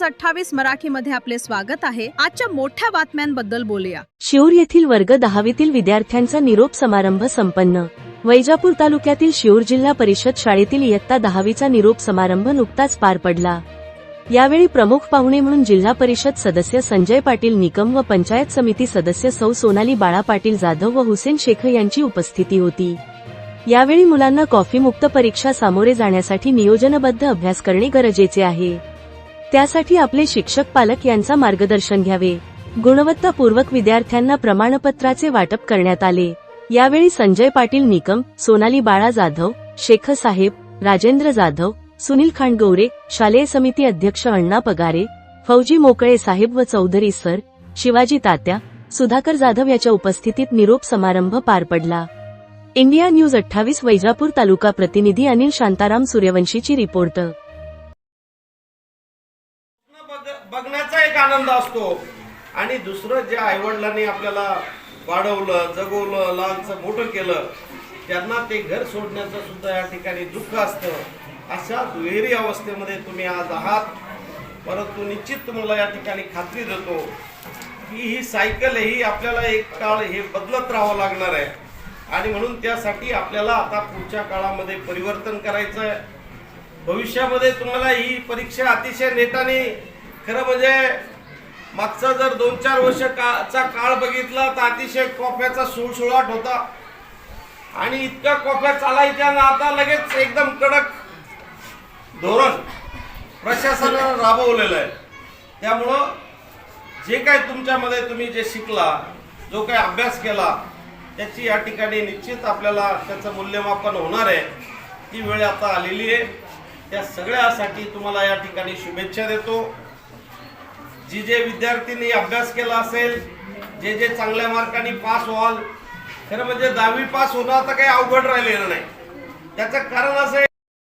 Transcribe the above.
News 28 मराठीमध्ये आपले स्वागत आहे। आजच्या मोठ्या बातम्यांबद्दल बोलूया। शिऊर येथील वर्ग 10वीतील विद्यार्थ्यांचा निरोप समारंभ संपन्न। वैजापूर तालुक्यातील शिऊर जिल्हा परिषद शाळेतील इयत्ता 10वीचा निरोप समारंभ नुकताच पार पडला। यावेळी प्रमुख पाहुणे म्हणून जिल्हा परिषद सदस्य संजय पाटील निकम व पंचायत समिती सदस्य सौ सोनाली बाळा पाटील जाधव व हुसेन शेख यांची उपस्थिती होती। यावेळी मुलांना कॉफी मुक्त परीक्षा सामोरे जाण्यासाठी नियोजनबद्ध अभ्यास करणे गरजेचे आहे। त्यासाठी आपले शिक्षक पालक यांचा मार्गदर्शन घ्यावे। गुणवत्तापूर्वक विद्यार्थ्यांना प्रमाणपत्राचे वाटप करण्यात आले। यावेळी संजय पाटील निकम, सोनाली बाळा जाधव, शेख साहेब, राजेंद्र जाधव, सुनील खांडगौरे, शालेय समिती अध्यक्ष अण्णा पगारे, फौजी मोकळे साहेब व चौधरी सर, शिवाजी तात्या, सुधाकर जाधव याच्या उपस्थितीत निरोप समारंभ पार पडला। इंडिया न्यूज 28 वैजापूर तालुका प्रतिनिधी अनिल शांताराम सूर्यवंशीची रिपोर्ट। बघण्याचा एक आनंद असतो आणि दुसरं जे आईवडिलांनी आपल्याला वाढवलं, जगवलं, लहानचं मोठं केलं, त्यांना ते घर सोडण्याचं सुद्धा या ठिकाणी दुःख असतं। अशा दुहेरी अवस्थेमध्ये तुम्ही आज आहात, परंतु निश्चित तुम्हाला या ठिकाणी खात्री देतो की ही सायकल ही आपल्याला एक काळ हे बदलत राहावं लागणार आहे आणि म्हणून त्यासाठी आपल्याला आता पुढच्या काळामध्ये परिवर्तन करायचं आहे। भविष्यामध्ये तुम्हाला ही परीक्षा अतिशय नेटाने, खरं म्हणजे मागचा जर 2-4 वर्षाचा काळ बघितला तर अतिशय कॉप्याचा सुळसुळाट होता आणि इतक्या कॉप्या चालायच्या ना, आता लगेच एकदम कडक धोरण प्रशासनाने राबवलेलं आहे। त्यामुळं जे काय तुमच्यामध्ये तुम्ही जे शिकला, जो काय अभ्यास केला, त्याची या ठिकाणी निश्चित आपल्याला त्याचं मूल्यमापन होणार आहे। ती वेळ आता आलेली आहे। त्या सगळ्यासाठी तुम्हाला या ठिकाणी शुभेच्छा देतो। जे विद्यार्थ्यांनी अभ्यास केला असेल, जे चांगल्या मार्कांनी पास व्हाल, खरं म्हणजे 10वी पास होणं आता काही अवघड राहिलेलं नाही। त्याचं कारण असं